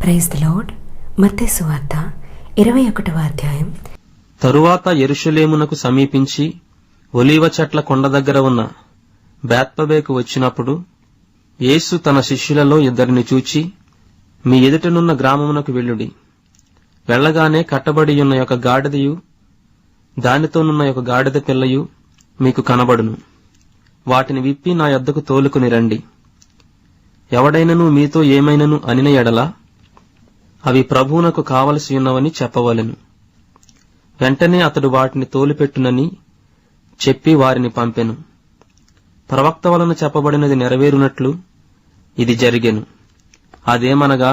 Praise the lord. మత్తయి సువార్త 21వ అధ్యాయం. తరువాత యెరూషలేమునకు సమీపించి ఒలీవ చెట్ల కొండ దగ్గర ఉన్న బేత్పగేకు వచ్చినప్పుడు యేసు తన శిష్యులలో 2 చూచి, మీ ఎదుటనున్న గ్రామమునకు వెళ్ళుడి. వెళ్లగానే కట్టబడి ఉన్న ఒక గాడిదయు దానితోనున్న ఒక గాడిద పిల్లయు మీకు కనబడును. వాటిని విప్పి నా యొద్దకు తోలుకుని రండి. ఎవడైనను మీతో ఏమైనను అనిన ఎడల అవి ప్రభువునకు కావలసి ఉన్నవని చెప్పవలెను. వెంటనే అతడు వాటిని తోలుపెట్టునని చెప్పి వారిని పంపెను. ప్రవక్త వలన చెప్పబడినది నెరవేరునట్లు ఇది జరిగెను. అదేమనగా,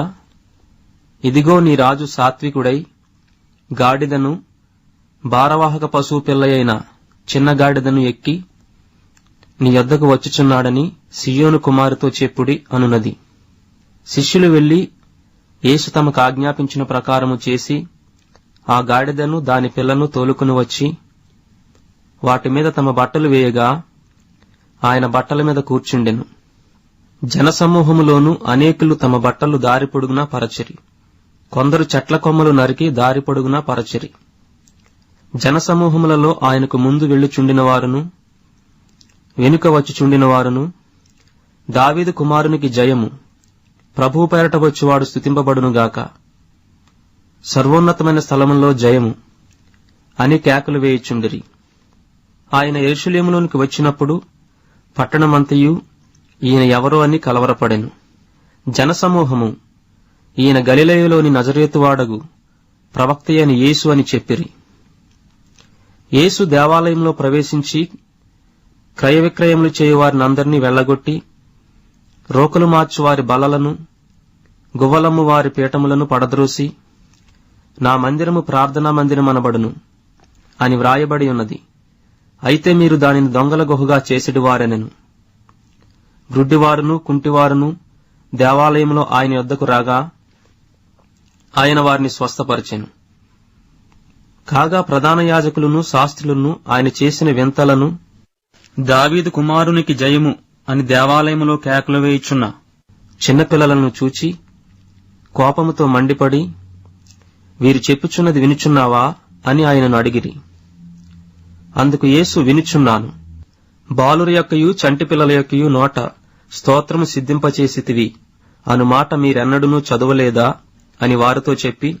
ఇదిగో నీ రాజు సాత్వికుడై గాడిదను, భారవాహక పశువు పిల్లయైన చిన్న గాడిదను ఎక్కి నీ యొద్దకు వచ్చుచున్నాడని సియోను కుమారుతో చెప్పుడి అనునది. శిష్యులు వెళ్లి యేసు తమకు ఆజ్ఞాపించిన ప్రకారము చేసి ఆ గాడిదను దాని పిల్లను తోలుకుని వచ్చి వాటి మీద తమ బట్టలు వేయగా ఆయన బట్టల మీద కూర్చుండెను. జనసమూహములోను అనేకులు తమ బట్టలు దారి పొడుగునా పరచిరి. కొందరు చెట్ల కొమ్మలు నరికి దారి పొడుగునా పరచిరి. జనసమూహములలో ఆయనకు ముందు వెళ్ళుచుండిన వారును వెనుక వచ్చుచుండిన వారును, దావీదు కుమారునికి జయము, ప్రభువు పేరట వచ్చువాడు స్తుతింపబడునుగాక, సర్వోన్నతమైన స్థలములో జయము అని కేకలు వేయుచుండిరి. ఆయన యెరూషలేములోనికి వచ్చినప్పుడు పట్టణమంతయు ఈయన ఎవరో అని కలవరపడెను. జనసమూహము ఈయన గలిలయలోని నజరేతువాడగు ప్రవక్తయైన యేసు అని చెప్పిరి. యేసు దేవాలయంలో ప్రవేశించి క్రయ విక్రయములు చేయువారినందరినీ వెళ్లగొట్టి రోకలు మార్చు వారి బలలను, గువ్వలమ్ము వారి పీఠములను పడద్రోసి, నా మందిరము ప్రార్థనా మందిరమనబడును అని వ్రాయబడి ఉన్నది. అయితే మీరు దానిని దొంగల గుహగా చేసిడివారెనెను. గ్రుడ్డివారును కుంటివారును దేవాలయంలో ఆయన యొద్దకు రాగా ఆయన వారిని స్వస్థపరిచెను. కాగా ప్రధాన యాజకులను శాస్త్రులను ఆయన చేసిన వింతలను, దావీదు కుమారునికి జయము అని దేవాలయములో కేకలు వేయుచున్న చిన్నపిల్లలను చూచి కోపముతో మండిపడి, వీరు చెప్పుచున్నది వినుచున్నావా అని ఆయనను అడిగిరి. అందుకు యేసు, వినుచున్నాను. బాలుర యొక్కయు చంటి పిల్లల యొక్కయు నోట స్తోత్రము సిద్ధింపచేసితివి అను మాట మీరెన్నడూనూ చదవలేదా అని వారితో చెప్పి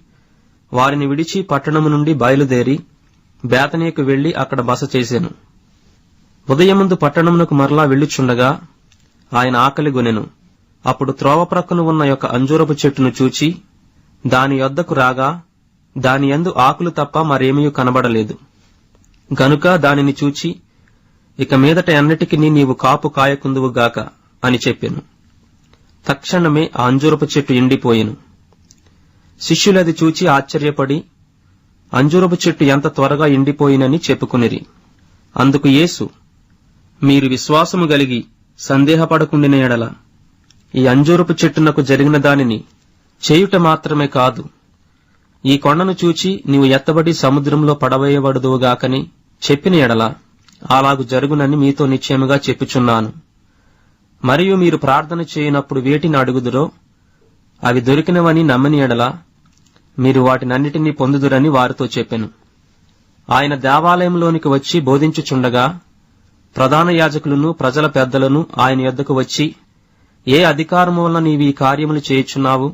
వారిని విడిచి పట్టణము నుండి బయలుదేరి బేతనీకు వెళ్లి అక్కడ బస చేసెను. ఉదయముందు పట్టణమునకు మరలా వెళ్ళుచుండగా ఆయన ఆకలిగొనెను. అప్పుడు త్రోవ ప్రక్కన ఉన్న ఒక అంజూరపు చెట్టును చూచి దాని యొద్దకు రాగా దాని యందు ఆకులు తప్ప మరేమీ కనబడలేదు. గనుక దానిని చూచి, ఇక మీదట అన్నిటికీ నీవు కాపు కాయకుందువుగాక అని చెప్పెను. తక్షణమే ఆ అంజూరపు చెట్టు ఎండిపోయెను. శిష్యులది చూచి ఆశ్చర్యపడి అంజూరపు చెట్టు ఎంత త్వరగా ఎండిపోయినని చెప్పుకునిరి. అందుకు యేసు, మీరు విశ్వాసము గలిగి సందేహపడకుండిన ఎడల ఈ అంజూరపు చెట్టునకు జరిగిన దానిని చేయుట మాత్రమే కాదు, ఈ కొండను చూచి నీవు ఎత్తబడి సముద్రంలో పడవేయబడుదువుగాకని చెప్పిన ఎడల అలాగు జరుగునని మీతో నిశ్చయముగా చెప్పుచున్నాను. మరియు మీరు ప్రార్థన చేయనప్పుడు వేటిని అడుగుదురో అవి దొరికినవని నమ్మని ఎడల మీరు వాటినన్నిటినీ పొందుదురని వారితో చెప్పెను. ఆయన దేవాలయంలోనికి వచ్చి బోధించుచుండగా ప్రధాన యాజకులను ప్రజల పెద్దలను ఆయన యొద్దకు వచ్చి, ఏ అధికారము వలన నీవు ఈ కార్యములు చేయుచున్నావు?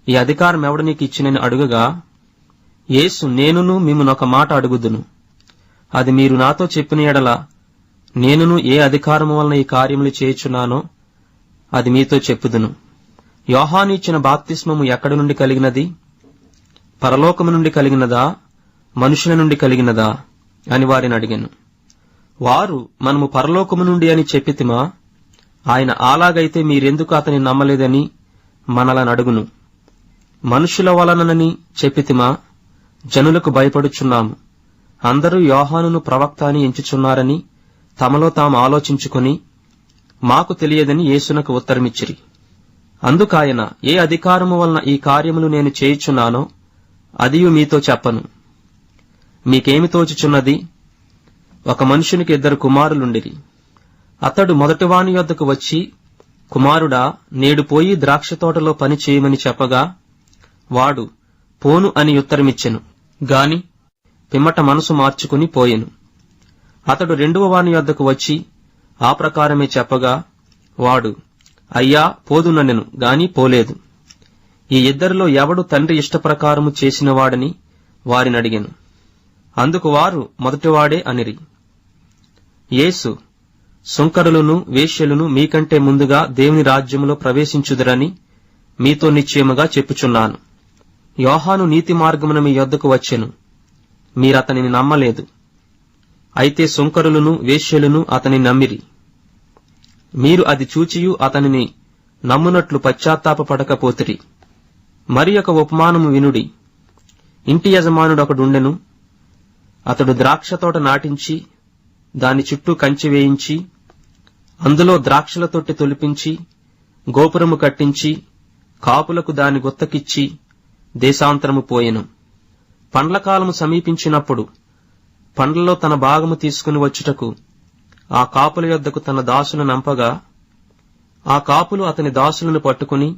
ఈ అధికారం ఎవడు నీకు ఇచ్చినని అడుగగా యేసు, నేనును మిమ్మునొక మాట అడుగుదును. అది మీరు నాతో చెప్పిన ఎడల నేనును ఏ అధికారము వలన ఈ కార్యములు చేయుచున్నానో అది మీతో చెప్పుదును. యోహాను ఇచ్చిన బాప్తిస్మము ఎక్కడి నుండి కలిగినది? పరలోకము నుండి కలిగినదా, మనుషుల నుండి కలిగినదా అని వారిని అడిగాను. వారు, మనము పరలోకము నుండి అని చెప్పితిమా? ఆయన అలాగైతే మీరెందుకు అతని నమ్మలేదని మనలను అడుగును. మనుషుల వలనని చెప్పితిమా? జనులకు భయపడుచున్నాము. అందరూ యోహానును ప్రవక్త అని ఎంచుచున్నారని తమలో తాము ఆలోచించుకుని మాకు తెలియదని యేసునకు ఉత్తరమిచ్చిరి. అందుకాయన, ఏ అధికారము వలన ఈ కార్యములు నేను చేయుచున్నానో అదియు మీతో చెప్పను. మీకేమి తోచుచున్నది? ఒక మనుషునికి 2 కుమారులుండిరి. అతడు మొదటివాని యొద్దకు వచ్చి కుమారుడా, నేడు పోయి ద్రాక్షతోటలో పని చేయమని చెప్పగా వాడు పోను అని ఉత్తరమిచ్చెను. గాని పిమ్మట మనసు మార్చుకుని పోయెను. అతడు రెండవ వాని యొద్దకు వచ్చి ఆ ప్రకారమే చెప్పగా వాడు అయ్యా పోదుననెను గాని పోలేదు. ఈ ఇద్దరిలో ఎవడు తండ్రి ఇష్టప్రకారము చేసినవాడని వారినడిగెను. అందుకు వారు మొదటివాడే అనిరి. యేసు, సుంకరులను వేశ్యలను మీకంటే ముందుగా దేవుని రాజ్యములో ప్రవేశించుదురని మీతో నిశ్చయముగా చెప్పుచున్నాను. యోహాను నీతి మార్గమున మీ యొద్దకు వచ్చెను, మీరతనిని నమ్మలేదు. అయితే సుంకరులను వేశ్యలను అతని నమ్మిరి. మీరు అది చూచియు అతనిని నమ్మునట్లు పశ్చాత్తాపపడకపోతిరి. మరి ఒక ఉపమానము వినుడి. ఇంటి యజమానుడొకడుండెను. అతడు ద్రాక్షతోట నాటించి దాని చుట్టూ కంచె వేయించి అందులో ద్రాక్షల తొట్టి తొలిపించి గోపురము కట్టించి కాపులకు దాని గుత్తకిచ్చి దేశాంతరము పోయెను. పండ్లకాలము సమీపించినప్పుడు పండ్లలో తన భాగము తీసుకుని వచ్చుటకు ఆ కాపుల యొద్దకు తన దాసులను నంపగా ఆ కాపులు అతని దాసులను పట్టుకుని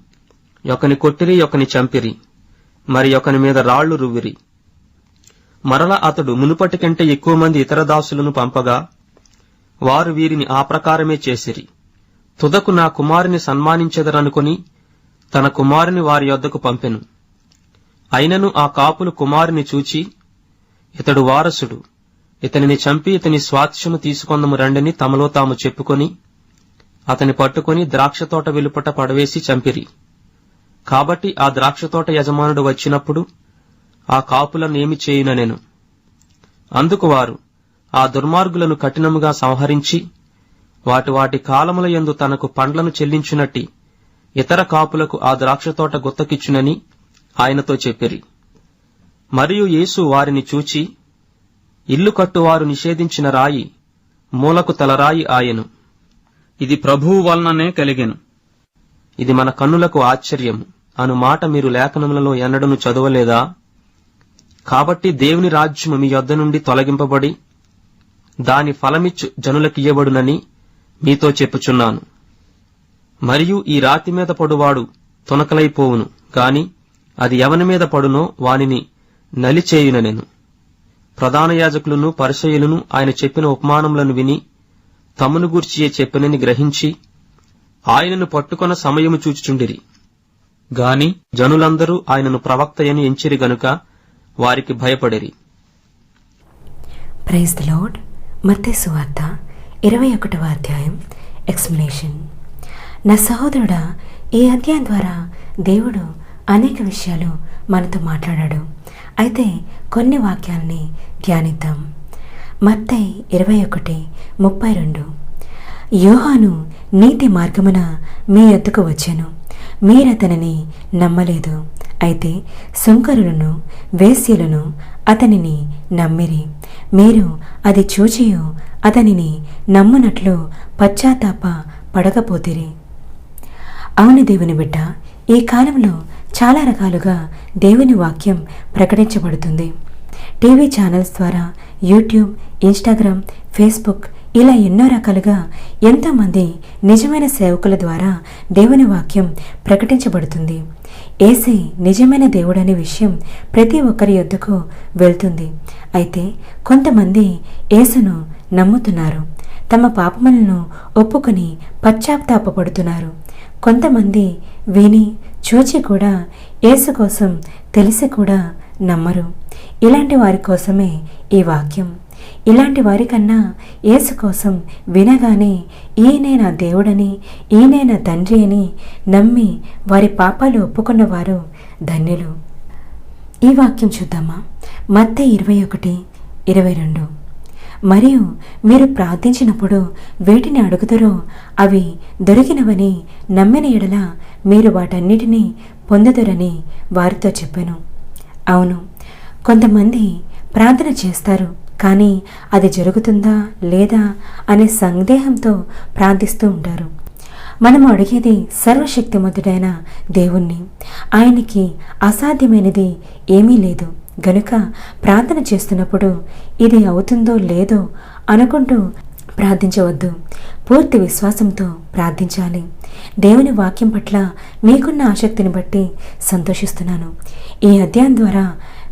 ఒకని కొట్టిరి, ఒకని చంపిరి, మరి ఒకని మీద రాళ్లు రువ్విరి. మరల అతడు మునుపటి కంటే ఎక్కువ మంది ఇతర దాసులను పంపగా వారు వీరిని ఆ ప్రకారమే చేసిరి. తుదకు నా కుమారుని సన్మానించెదరనుకుని తన కుమారుని వారి యొద్దకు పంపెను. అయినను ఆ కాపులు కుమారుని చూచి ఇతడు వారసుడు, ఇతనిని చంపి ఇతని స్వాస్థ్యము తీసుకొందము రండని తమలో తాము చెప్పుకొని అతని పట్టుకుని ద్రాక్షతోట వెలుపట పడవేసి చంపిరి. కాబట్టి ఆ ద్రాక్షతోట యజమానుడు వచ్చినప్పుడు ఆ కాపులనేమి చేయుననెను. అందుకు వారు ఆ దుర్మార్గులను కఠినముగా సంహరించి వాటి వాటి కాలముల యందు తనకు పండ్లను చెల్లించునట్టి ఇతర కాపులకు ఆ ద్రాక్షతోట గుత్తకిచ్చునని ఆయనతో చెప్పిరి. మరియు యేసు వారిని చూచి ఇల్లు కట్టువారు నిషేధించిన రాయి మూలకు తలరాయి ఆయెను. ఇది ప్రభువు వలననే కలిగెను. ఇది మన కన్నులకు ఆశ్చర్యము అను మాట మీరు లేఖనములలో ఎన్నడను చదవలేదా? కాబట్టి దేవుని రాజ్యము మీ యొద్ద నుండి తొలగింపబడి దాని ఫలమిచ్చు జనులకియ్యబడునని మీతో చెప్పుచున్నాను. మరియు ఈ రాతి మీద పడువాడు తునకలైపోవును, గాని అది ఎవని మీద పడునో వానిని నలిచేయుననెను. ప్రధాన యాజకులను పరిసయ్యులను ఆయన చెప్పిన ఉపమానములను విని తమను గూర్చియే చెప్పినని గ్రహించి ఆయనను పట్టుకొన సమయము చూచుచుండిరి. గాని జనులందరూ ఆయనను ప్రవక్తయని ఎంచిరి గనుక వారికి భయపడిరి. Praise the lord. మత్తయి సువార్త 21వ అధ్యాయం ఎక్స్ప్లనేషన్. నా సహోదరుడా, ఈ అధ్యాయం ద్వారా దేవుడు అనేక విషయాలు మనతో మాట్లాడాడు. అయితే కొన్ని వాక్యాలని ధ్యానిద్దాం. మత్తయి 21:32. యోహాను నీతి మార్గమున మీ యొద్దకు వచ్చెను, మీరతనిని నమ్మలేదు. అయితే సుంకరులను వేశ్యలను అతనిని నమ్మిరి. మీరు అది చూచియు అతనిని నమ్మునట్లు పశ్చాత్తాప పడకపోతిరి. అవును దేవుని బిడ్డ, ఈ కాలంలో చాలా రకాలుగా దేవుని వాక్యం ప్రకటించబడుతుంది. టీవీ ఛానల్స్ ద్వారా, యూట్యూబ్, ఇన్స్టాగ్రామ్, ఫేస్బుక్, ఇలా ఎన్నో రకాలుగా ఎంతోమంది నిజమైన సేవకుల ద్వారా దేవుని వాక్యం ప్రకటించబడుతుంది. యేసే నిజమైన దేవుడనే విషయం ప్రతి ఒక్కరి యొద్దకు వెళ్తుంది. అయితే కొంతమంది యేసును నమ్ముతున్నారు, తమ పాపములను ఒప్పుకొని పశ్చాత్తాపపడుతున్నారు. కొంతమంది విని చూచి కూడా యేసు కోసం తెలిసి కూడా నమ్మరు. ఇలాంటి వారి కోసమే ఈ వాక్యం. ఇలాంటి వారికన్నా యేసు కోసం వినగానే ఈయనే నా దేవుడని, ఈయనే నా తండ్రి అని నమ్మి వారి పాపాలు ఒప్పుకున్నవారు ధన్యులు. ఈ వాక్యం చూద్దామా? మత్తయి 21:22. మరియు మీరు ప్రార్థించినప్పుడు వేటిని అడుగుతారో అవి దొరికినవని నమ్మిన ఎడల మీరు వాటన్నిటినీ పొందుదురని వారితో చెప్పాను. అవును, కొంతమంది ప్రార్థన చేస్తారు, కానీ అది జరుగుతుందా లేదా అనే సందేహంతో ప్రార్థిస్తూ ఉంటారు. మనము అడిగేది సర్వశక్తిమంతుడైన దేవుణ్ణి. ఆయనకి అసాధ్యమైనది ఏమీ లేదు. గనుక ప్రార్థన చేస్తున్నప్పుడు ఇది అవుతుందో లేదో అనుకుంటూ ప్రార్థించవద్దు, పూర్తి విశ్వాసంతో ప్రార్థించాలి. దేవుని వాక్యం పట్ల మీకున్న ఆసక్తిని బట్టి సంతోషిస్తున్నాను. ఈ అధ్యాయం ద్వారా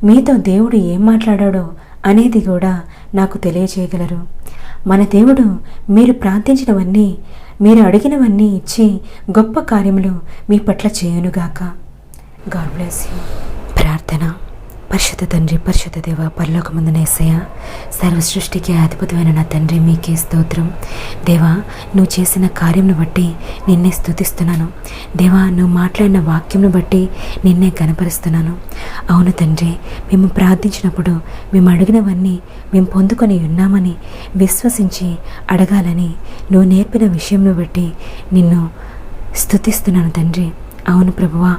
మీతో దేవుడు ఏం మాట్లాడాడో అనేది కూడా నాకు తెలియజేయగలరు. మన దేవుడు మీరు ప్రార్థించినవన్నీ, మీరు అడిగినవన్నీ ఇచ్చి గొప్ప కార్యములు మీ పట్ల చేయునుగాక. God bless you. ప్రార్థన. పరిశుద్ధ తండ్రి, పరిశుద్ధ దేవ, పరలోకమందున యేసయ్య, సర్వ సృష్టికి అధిపతివైన నా తండ్రి, మీకే స్తోత్రం. దేవా, నువ్వు చేసిన కార్యంను బట్టి నిన్నే స్తుతిస్తున్నాను. దేవా, నువ్వు మాట్లాడిన వాక్యంను బట్టి నిన్నే కనపరుస్తున్నాను. అవును తండ్రి, మేము ప్రార్థించినప్పుడు మేము అడిగినవన్నీ మేము పొందుకొని ఉన్నామని విశ్వసించి అడగాలని నువ్వు నేర్పిన విషయంను బట్టి నిన్ను స్తుతిస్తున్నాను తండ్రి. అవును ప్రభువా,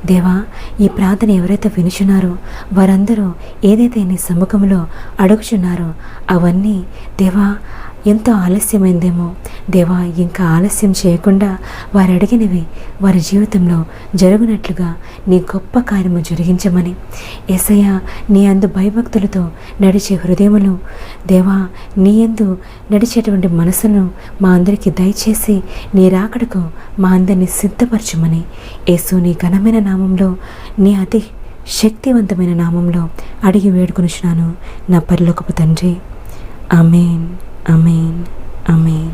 దేవా, ఈ ప్రార్థన ఎవరైతే వినుచున్నారో వారందరూ ఏదైతే నీ సముఖంలో అడుగుచున్నారో అవన్నీ దేవా ఎంతో ఆలస్యమైందేమో దేవా, ఇంకా ఆలస్యం చేయకుండా వారు అడిగినవి వారి జీవితంలో జరుగునట్లుగా నీ గొప్ప కార్యము జరిగించమని, యేసయ్య, నీ అందు భయభక్తులతో నడిచే హృదయములు దేవా, నీ యందు నడిచేటువంటి మనసును మా అందరికీ దయచేసి నీ రాకడకు మా అందరినీ సిద్ధపరచమని యేసు నీ ఘనమైన నామంలో, నీ అతి శక్తివంతమైన నామంలో అడిగి వేడుకొనుచున్నాను నా పరలోకపు తండ్రి. ఆమేన్, ఆమేన్, ఆమేన్.